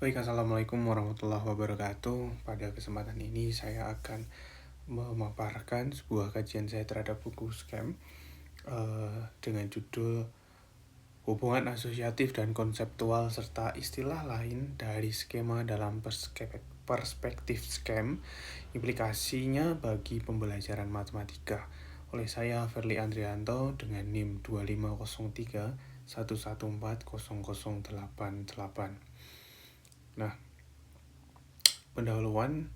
Baik, Assalamualaikum warahmatullahi wabarakatuh. Pada kesempatan ini saya akan memaparkan sebuah kajian saya terhadap buku Scam dengan judul Hubungan Asosiatif dan Konseptual serta Istilah Lain dari Skema dalam Perspektif Scam, Implikasinya bagi Pembelajaran Matematika, oleh saya Ferly Andrianto dengan NIM 250311400088. Nah, pendahuluan.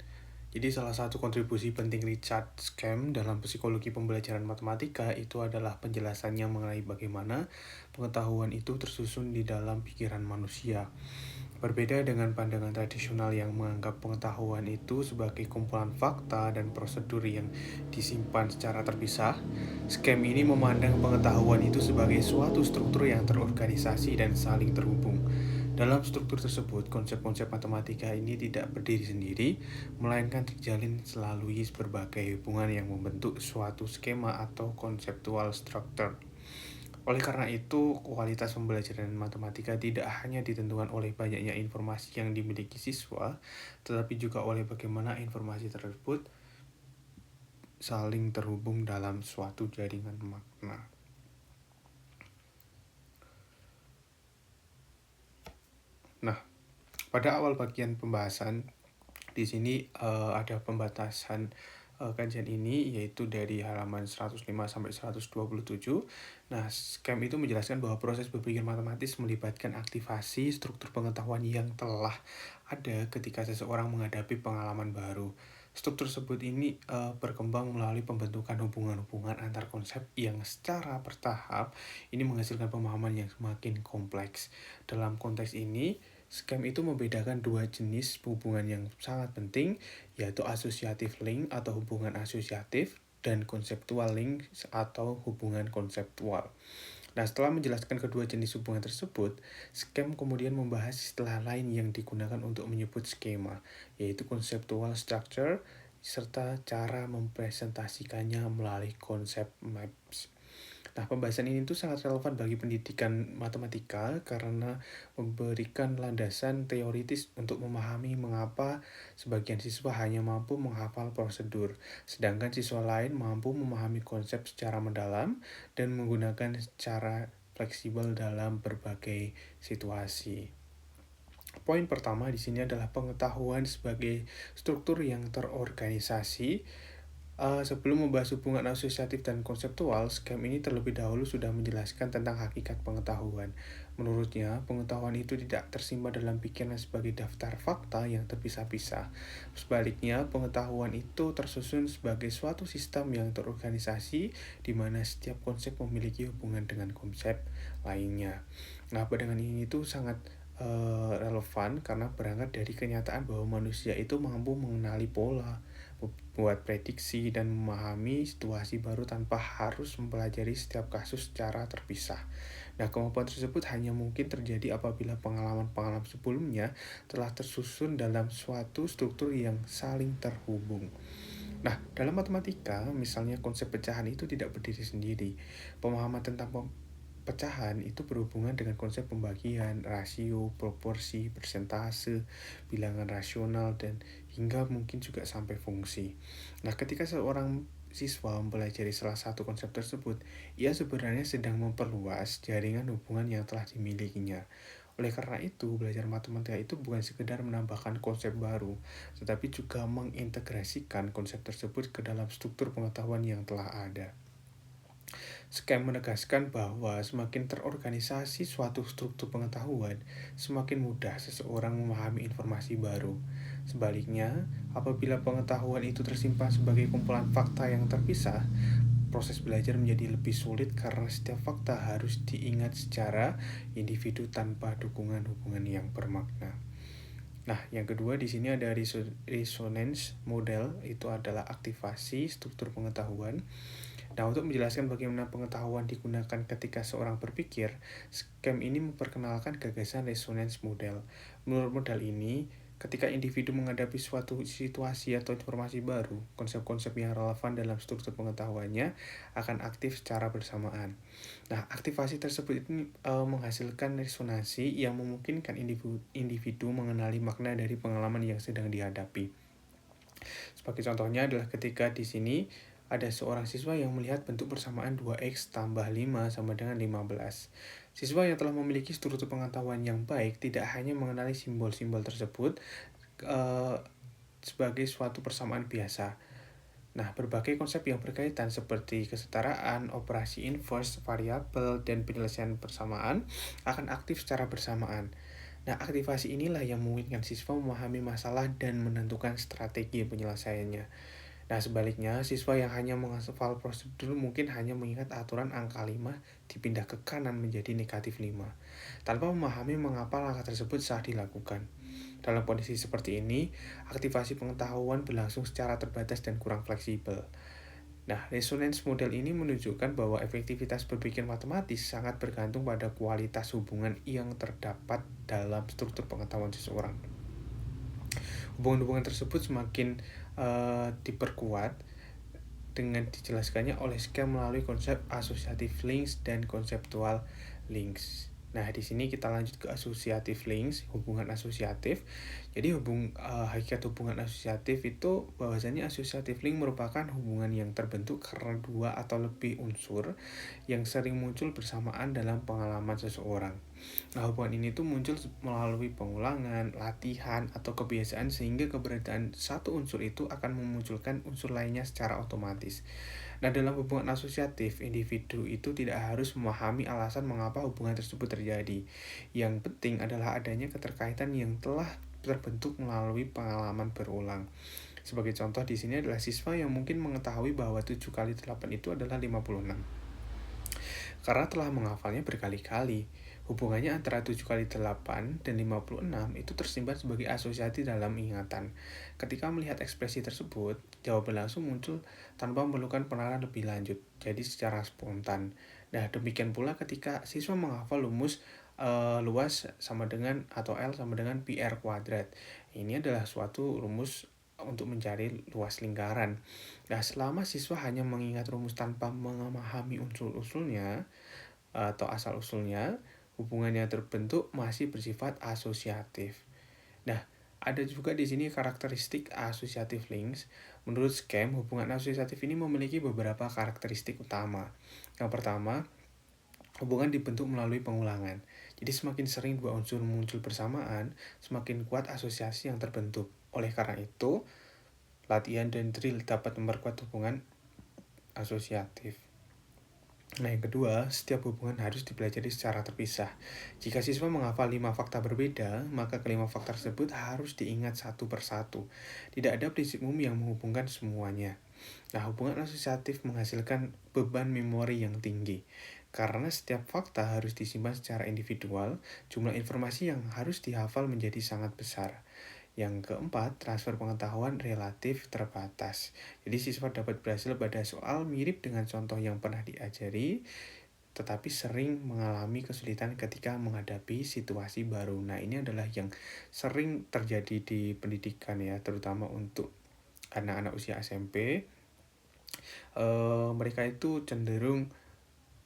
Jadi salah satu kontribusi penting Richard Scam dalam psikologi pembelajaran matematika itu adalah penjelasannya mengenai bagaimana pengetahuan itu tersusun di dalam pikiran manusia. Berbeda dengan pandangan tradisional yang menganggap pengetahuan itu sebagai kumpulan fakta dan prosedur yang disimpan secara terpisah, Scam ini memandang pengetahuan itu sebagai suatu struktur yang terorganisasi dan saling terhubung. Dalam struktur tersebut, konsep-konsep matematika ini tidak berdiri sendiri, melainkan terjalin melalui berbagai hubungan yang membentuk suatu skema atau konseptual structure. Oleh karena itu, kualitas pembelajaran matematika tidak hanya ditentukan oleh banyaknya informasi yang dimiliki siswa, tetapi juga oleh bagaimana informasi tersebut saling terhubung dalam suatu jaringan makna. Nah, pada awal bagian pembahasan di sini ada pembatasan kajian ini, yaitu dari halaman 105 sampai 127. Nah, Scam itu menjelaskan bahwa proses berpikir matematis melibatkan aktivasi struktur pengetahuan yang telah ada ketika seseorang menghadapi pengalaman baru. Struktur tersebut ini berkembang melalui pembentukan hubungan-hubungan antar konsep yang secara bertahap ini menghasilkan pemahaman yang semakin kompleks. Dalam konteks ini, Scam itu membedakan dua jenis hubungan yang sangat penting, yaitu associative link atau hubungan asosiatif dan conceptual link atau hubungan konseptual. Nah, setelah menjelaskan kedua jenis hubungan tersebut, Scam kemudian membahas istilah lain yang digunakan untuk menyebut skema, yaitu conceptual structure, serta cara mempresentasikannya melalui konsep maps. Nah, pembahasan ini tuh sangat relevan bagi pendidikan matematika karena memberikan landasan teoritis untuk memahami mengapa sebagian siswa hanya mampu menghafal prosedur, sedangkan siswa lain mampu memahami konsep secara mendalam dan menggunakan cara fleksibel dalam berbagai situasi. Poin pertama di sini adalah pengetahuan sebagai struktur yang terorganisasi. Sebelum membahas hubungan asosiatif dan konseptual, Scam ini terlebih dahulu sudah menjelaskan tentang hakikat pengetahuan. Menurutnya, pengetahuan itu tidak tersimpan dalam pikiran sebagai daftar fakta yang terpisah-pisah. Sebaliknya, pengetahuan itu tersusun sebagai suatu sistem yang terorganisasi di mana setiap konsep memiliki hubungan dengan konsep lainnya. Nah, pandangan ini itu sangat relevan karena berangkat dari kenyataan bahwa manusia itu mampu mengenali pola, membuat prediksi, dan memahami situasi baru tanpa harus mempelajari setiap kasus secara terpisah. Nah, kemampuan tersebut hanya mungkin terjadi apabila pengalaman-pengalaman sebelumnya telah tersusun dalam suatu struktur yang saling terhubung. Nah, dalam matematika, misalnya konsep pecahan itu tidak berdiri sendiri. Pemahaman tentang pecahan itu berhubungan dengan konsep pembagian, rasio, proporsi, persentase, bilangan rasional, dan hingga mungkin juga sampai fungsi. Nah, ketika seorang siswa mempelajari salah satu konsep tersebut, ia sebenarnya sedang memperluas jaringan hubungan yang telah dimilikinya. Oleh karena itu, belajar matematika itu bukan sekedar menambahkan konsep baru, tetapi juga mengintegrasikan konsep tersebut ke dalam struktur pengetahuan yang telah ada. Scam menegaskan bahwa semakin terorganisasi suatu struktur pengetahuan, semakin mudah seseorang memahami informasi baru. Sebaliknya, apabila pengetahuan itu tersimpan sebagai kumpulan fakta yang terpisah, proses belajar menjadi lebih sulit karena setiap fakta harus diingat secara individu tanpa dukungan hubungan yang bermakna. Nah, yang kedua di sini ada resonance model, itu adalah aktivasi struktur pengetahuan. Nah, untuk menjelaskan bagaimana pengetahuan digunakan ketika seorang berpikir, Scam ini memperkenalkan gagasan resonance model. Menurut model ini, ketika individu menghadapi suatu situasi atau informasi baru, konsep-konsep yang relevan dalam struktur pengetahuannya akan aktif secara bersamaan. Nah, aktivasi tersebut ini menghasilkan resonansi yang memungkinkan individu mengenali makna dari pengalaman yang sedang dihadapi. Sebagai contohnya adalah ketika di sini ada seorang siswa yang melihat bentuk persamaan 2x tambah 5 sama dengan 15. Siswa yang telah memiliki struktur pengetahuan yang baik tidak hanya mengenali simbol-simbol tersebut uh, sebagai suatu persamaan biasa. Nah, berbagai konsep yang berkaitan seperti kesetaraan, operasi inverse, variabel, dan penyelesaian persamaan akan aktif secara bersamaan. Nah, aktivasi inilah yang memungkinkan siswa memahami masalah dan menentukan strategi penyelesaiannya. Nah, sebaliknya, siswa yang hanya menghafal prosedur mungkin hanya mengingat aturan angka 5 dipindah ke kanan menjadi negatif 5, tanpa memahami mengapa langkah tersebut salah dilakukan. Dalam kondisi seperti ini, aktivasi pengetahuan berlangsung secara terbatas dan kurang fleksibel. Nah, resonance model ini menunjukkan bahwa efektivitas berpikir matematis sangat bergantung pada kualitas hubungan yang terdapat dalam struktur pengetahuan seseorang. Hubungan-hubungan tersebut semakin diperkuat dengan dijelaskannya oleh Scam melalui konsep associative links dan conceptual links. Nah, di sini kita lanjut ke associative links, hubungan asosiatif. Jadi hakikat hubungan asosiatif itu bahwasanya associative link merupakan hubungan yang terbentuk karena dua atau lebih unsur yang sering muncul bersamaan dalam pengalaman seseorang. Nah, hubungan ini tuh muncul melalui pengulangan, latihan, atau kebiasaan sehingga keberadaan satu unsur itu akan memunculkan unsur lainnya secara otomatis. Nah, dalam hubungan asosiatif, individu itu tidak harus memahami alasan mengapa hubungan tersebut terjadi. Yang penting adalah adanya keterkaitan yang telah terbentuk melalui pengalaman berulang. Sebagai contoh di sini adalah siswa yang mungkin mengetahui bahwa 7 kali 8 itu adalah 56. Karena telah menghafalnya berkali-kali. Hubungannya antara 7 kali 8 dan 56 itu tersimpan sebagai asosiasi dalam ingatan. Ketika melihat ekspresi tersebut, jawaban langsung muncul tanpa memerlukan penerapan lebih lanjut, jadi secara spontan. Nah, demikian pula ketika siswa menghafal luas sama dengan atau L sama dengan pi r kuadrat. Ini adalah suatu rumus untuk mencari luas lingkaran. Nah, selama siswa hanya mengingat rumus tanpa memahami unsur-unsurnya atau asal-usulnya, hubungan yang terbentuk masih bersifat asosiatif. Nah, ada juga di sini karakteristik associative links. Menurut Scam, hubungan asosiatif ini memiliki beberapa karakteristik utama. Yang pertama, hubungan dibentuk melalui pengulangan. Jadi semakin sering dua unsur muncul bersamaan, semakin kuat asosiasi yang terbentuk. Oleh karena itu, latihan dan drill dapat memperkuat hubungan asosiatif. Nah, yang kedua, setiap hubungan harus dipelajari secara terpisah. Jika siswa menghafal 5 fakta berbeda, maka kelima fakta tersebut harus diingat satu persatu. Tidak ada prinsip umum yang menghubungkan semuanya. Nah, hubungan asosiatif menghasilkan beban memori yang tinggi. Karena setiap fakta harus disimpan secara individual, jumlah informasi yang harus dihafal menjadi sangat besar. Yang keempat, transfer pengetahuan relatif terbatas. Jadi siswa dapat berhasil pada soal mirip dengan contoh yang pernah diajari, tetapi sering mengalami kesulitan ketika menghadapi situasi baru. Nah, ini adalah yang sering terjadi di pendidikan ya, terutama untuk anak-anak usia SMP. Mereka itu cenderung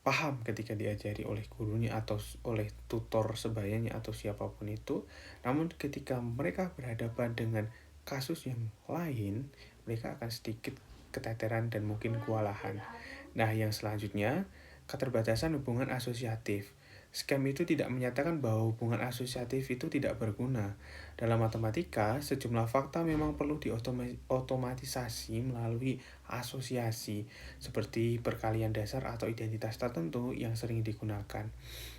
paham ketika diajari oleh gurunya atau oleh tutor sebayanya atau siapapun itu. Namun ketika mereka berhadapan dengan kasus yang lain, mereka akan sedikit keteteran dan mungkin kewalahan. Nah, yang selanjutnya, keterbatasan hubungan asosiatif. Scam itu tidak menyatakan bahwa hubungan asosiatif itu tidak berguna. Dalam matematika, sejumlah fakta memang perlu diotomatisasi melalui asosiasi, seperti perkalian dasar atau identitas tertentu yang sering digunakan.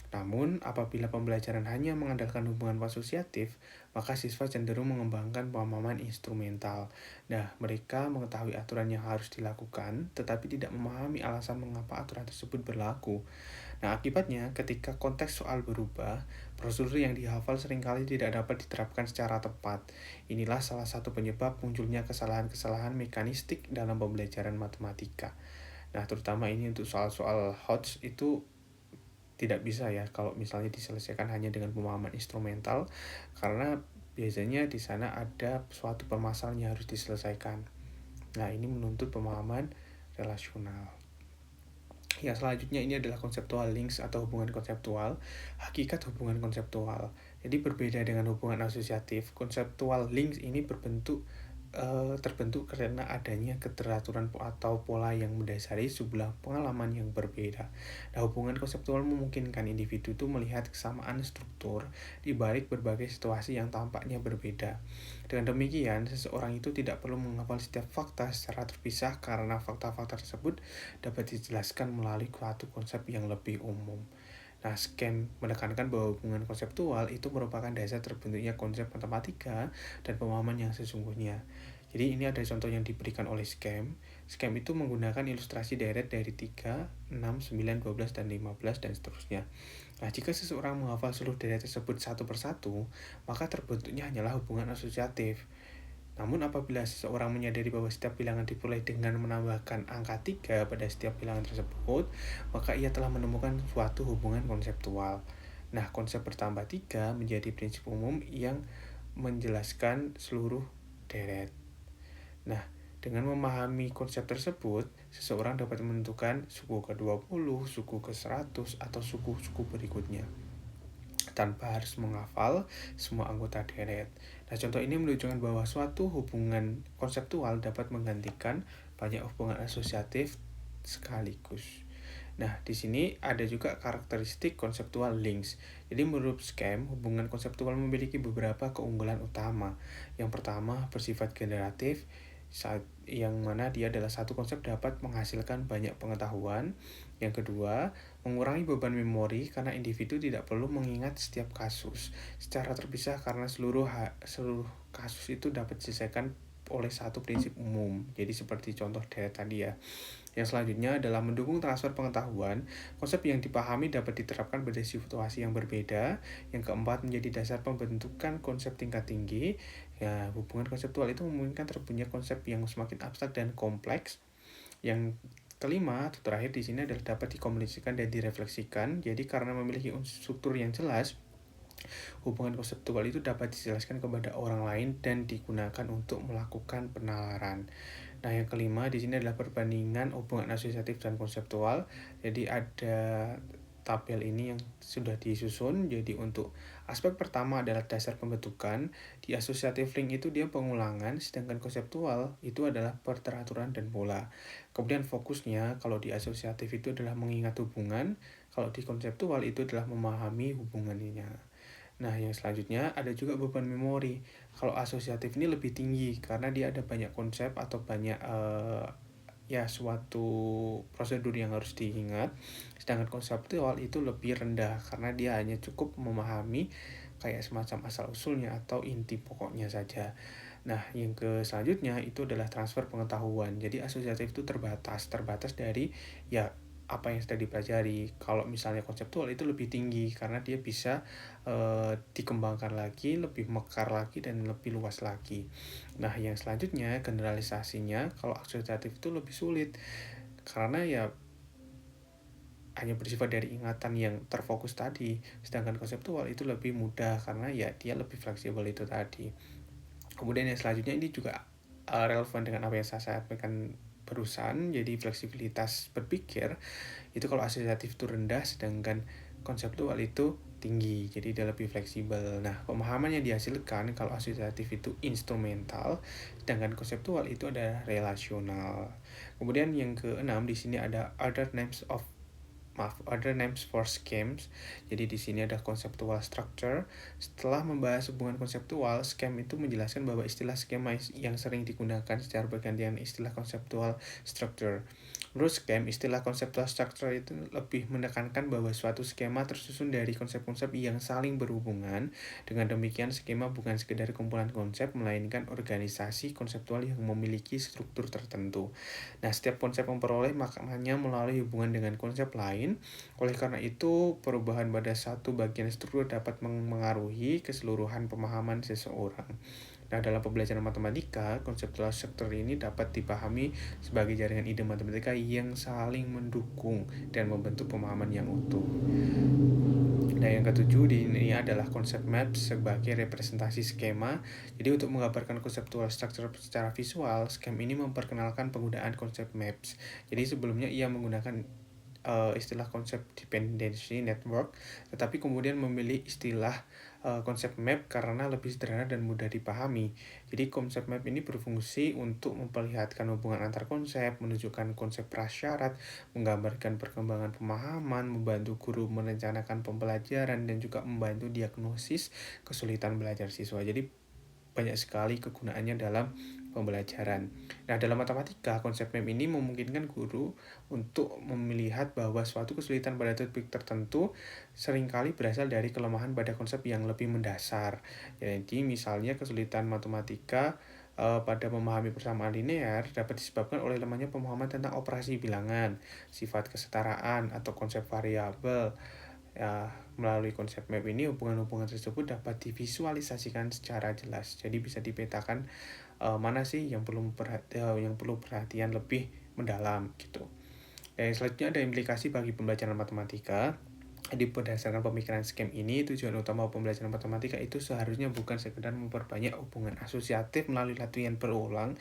Namun, apabila pembelajaran hanya mengandalkan hubungan asosiatif, maka siswa cenderung mengembangkan pemahaman instrumental. Nah, mereka mengetahui aturan yang harus dilakukan, tetapi tidak memahami alasan mengapa aturan tersebut berlaku. Nah, akibatnya, ketika konteks soal berubah, prosedur yang dihafal seringkali tidak dapat diterapkan secara tepat. Inilah salah satu penyebab munculnya kesalahan-kesalahan mekanistik dalam pembelajaran matematika. Nah, terutama ini untuk soal-soal HOTS itu tidak bisa ya kalau misalnya diselesaikan hanya dengan pemahaman instrumental, karena biasanya di sana ada suatu permasalahan yang harus diselesaikan. Nah, ini menuntut pemahaman relasional. Ya, selanjutnya ini adalah konseptual links atau hubungan konseptual. Hakikat hubungan konseptual. Jadi berbeda dengan hubungan asosiatif, konseptual links ini terbentuk karena adanya keteraturan atau pola yang mendasari sebuah pengalaman yang berbeda. Nah, hubungan konseptual memungkinkan individu itu melihat kesamaan struktur di balik berbagai situasi yang tampaknya berbeda. Dengan demikian, seseorang itu tidak perlu menghafal setiap fakta secara terpisah karena fakta-fakta tersebut dapat dijelaskan melalui suatu konsep yang lebih umum. Nah, Scam menekankan bahwa hubungan konseptual itu merupakan dasar terbentuknya konsep matematika dan pemahaman yang sesungguhnya. Jadi ini ada contoh yang diberikan oleh Scam. Scam itu menggunakan ilustrasi deret dari 3, 6, 9, 12, dan 15, dan seterusnya. Nah, jika seseorang menghafal seluruh deret tersebut satu persatu, maka terbentuknya hanyalah hubungan asosiatif. Namun apabila seseorang menyadari bahwa setiap bilangan diperoleh dengan menambahkan angka 3 pada setiap bilangan tersebut, maka ia telah menemukan suatu hubungan konseptual. Nah, konsep bertambah 3 menjadi prinsip umum yang menjelaskan seluruh deret. Nah, dengan memahami konsep tersebut, seseorang dapat menentukan suku ke-20, suku ke-100, atau suku-suku berikutnya tanpa harus menghafal semua anggota deret. Nah, contoh ini menunjukkan bahwa suatu hubungan konseptual dapat menggantikan banyak hubungan asosiatif sekaligus. Nah, di sini ada juga karakteristik konseptual links. Jadi menurut Scam, hubungan konseptual memiliki beberapa keunggulan utama. Yang pertama, bersifat generatif, yang mana dia adalah satu konsep dapat menghasilkan banyak pengetahuan. Yang kedua, mengurangi beban memori karena individu tidak perlu mengingat setiap kasus secara terpisah karena seluruh kasus itu dapat diselesaikan oleh satu prinsip umum. Jadi seperti contoh deret tadi ya. Yang selanjutnya adalah mendukung transfer pengetahuan. Konsep yang dipahami dapat diterapkan pada situasi yang berbeda. Yang keempat, menjadi dasar pembentukan konsep tingkat tinggi. Ya, hubungan konseptual itu memungkinkan terbentuknya konsep yang semakin abstrak dan kompleks. Yang kelima atau terakhir di sini adalah dapat dikomunikasikan dan direfleksikan. Jadi karena memiliki struktur yang jelas, hubungan konseptual itu dapat dijelaskan kepada orang lain dan digunakan untuk melakukan penalaran. Nah, yang kelima di sini adalah perbandingan hubungan asosiatif dan konseptual. Jadi ada tabel ini yang sudah disusun. Jadi untuk aspek pertama adalah dasar pembentukan. Di associative link itu dia pengulangan, sedangkan konseptual itu adalah perteraturan dan pola. Kemudian fokusnya kalau di asosiatif itu adalah mengingat hubungan, kalau di konseptual itu adalah memahami hubungannya. Nah, yang selanjutnya ada juga beban memori. Kalau asosiatif ini lebih tinggi karena dia ada banyak konsep atau banyak suatu prosedur yang harus diingat. Sedangkan konseptual itu lebih rendah karena dia hanya cukup memahami kayak semacam asal-usulnya atau inti pokoknya saja. Nah, yang selanjutnya itu adalah transfer pengetahuan. Jadi asosiatif itu terbatas dari ya apa yang sudah dipelajari. Kalau misalnya konseptual itu lebih tinggi karena dia bisa dikembangkan lagi, lebih mekar lagi, dan lebih luas lagi. Nah, yang selanjutnya generalisasinya, kalau asosiatif itu lebih sulit karena ya hanya bersifat dari ingatan yang terfokus tadi, sedangkan konseptual itu lebih mudah karena ya dia lebih fleksibel itu tadi. Kemudian yang selanjutnya ini juga relevan dengan apa yang saya sampaikan barusan. Jadi fleksibilitas berpikir itu kalau asosiatif itu rendah, sedangkan konseptual itu tinggi, jadi dia lebih fleksibel. Nah, pemahaman yang dihasilkan kalau asosiatif itu instrumental, sedangkan konseptual itu adalah relasional. Kemudian yang keenam di sini ada other names for schemes. Jadi di sini ada conceptual structure. Setelah membahas hubungan konseptual, scheme itu menjelaskan bahwa istilah skema yang sering digunakan secara bergantian istilah conceptual structure. Menurut Scheme, istilah conceptual structure itu lebih menekankan bahwa suatu skema tersusun dari konsep-konsep yang saling berhubungan. Dengan demikian, skema bukan sekedar kumpulan konsep, melainkan organisasi konseptual yang memiliki struktur tertentu. Nah, setiap konsep memperoleh maknanya melalui hubungan dengan konsep lain. Oleh karena itu, perubahan pada satu bagian struktur dapat mengaruhi keseluruhan pemahaman seseorang. Nah, dalam pembelajaran matematika, konseptual struktur ini dapat dipahami sebagai jaringan ide matematika yang saling mendukung dan membentuk pemahaman yang utuh. Nah, yang ketujuh di ini adalah konsep map sebagai representasi skema. Jadi untuk menggambarkan konseptual structure secara visual, skema ini memperkenalkan penggunaan konsep maps. Jadi sebelumnya ia menggunakan istilah konsep dependency network, tetapi kemudian memilih istilah konsep map karena lebih sederhana dan mudah dipahami. Jadi konsep map ini berfungsi untuk memperlihatkan hubungan antar konsep, menunjukkan konsep prasyarat, menggambarkan perkembangan pemahaman, membantu guru merencanakan pembelajaran, dan juga membantu diagnosis kesulitan belajar siswa. Jadi banyak sekali kegunaannya dalam pembelajaran. Nah, dalam matematika, konsep map ini memungkinkan guru untuk melihat bahwa suatu kesulitan pada topik tertentu seringkali berasal dari kelemahan pada konsep yang lebih mendasar. Jadi, misalnya kesulitan matematika pada memahami persamaan linear dapat disebabkan oleh lemahnya pemahaman tentang operasi bilangan, sifat kesetaraan, atau konsep variabel. Ya, melalui konsep map ini hubungan-hubungan tersebut dapat divisualisasikan secara jelas. Jadi bisa dipetakan mana sih yang perlu perhatian lebih mendalam gitu. Dan selanjutnya ada implikasi bagi pembelajaran matematika. Jadi berdasarkan pemikiran skema ini, tujuan utama pembelajaran matematika itu seharusnya bukan sekedar memperbanyak hubungan asosiatif melalui latihan berulang,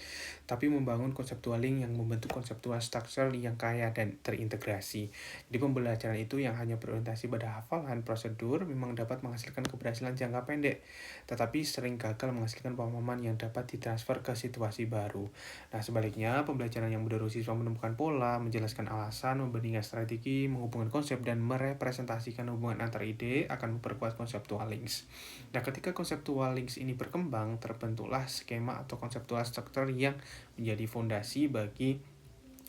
tapi membangun konseptual link yang membentuk konseptual structure yang kaya dan terintegrasi. Jadi pembelajaran itu yang hanya berorientasi pada hafalan prosedur memang dapat menghasilkan keberhasilan jangka pendek, tetapi sering gagal menghasilkan pemahaman yang dapat ditransfer ke situasi baru. Nah, sebaliknya, pembelajaran yang mendorong siswa menemukan pola, menjelaskan alasan, membandingkan strategi, menghubungkan konsep, dan merepresentasikan hubungan antar ide akan memperkuat konseptual links. Nah, ketika konseptual links ini berkembang, terbentuklah skema atau konseptual structure yang menjadi fondasi bagi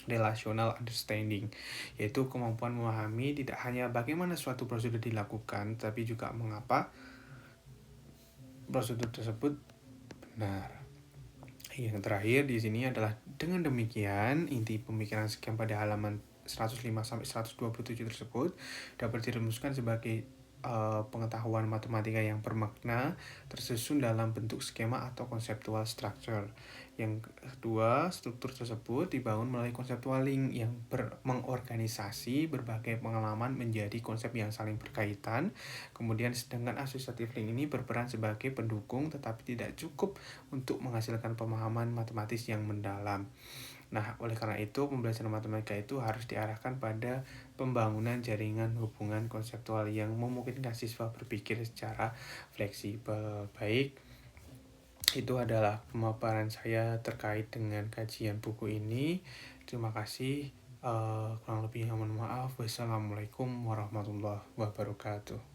relational understanding, yaitu kemampuan memahami tidak hanya bagaimana suatu prosedur dilakukan, tapi juga mengapa prosedur tersebut benar. Yang terakhir di sini adalah dengan demikian inti pemikiran skema pada halaman 105 sampai 127 tersebut dapat dirumuskan sebagai pengetahuan matematika yang bermakna tersusun dalam bentuk skema atau conceptual structure. Yang kedua, struktur tersebut dibangun melalui conceptual link yang mengorganisasi berbagai pengalaman menjadi konsep yang saling berkaitan. Kemudian sedangkan associative link ini berperan sebagai pendukung tetapi tidak cukup untuk menghasilkan pemahaman matematis yang mendalam. Nah, oleh karena itu, pembelajaran matematika itu harus diarahkan pada pembangunan jaringan hubungan konseptual yang memungkinkan siswa berpikir secara fleksibel. Baik, itu adalah pemaparan saya terkait dengan kajian buku ini. Terima kasih. Kurang lebih mohon maaf. Wassalamualaikum warahmatullahi wabarakatuh.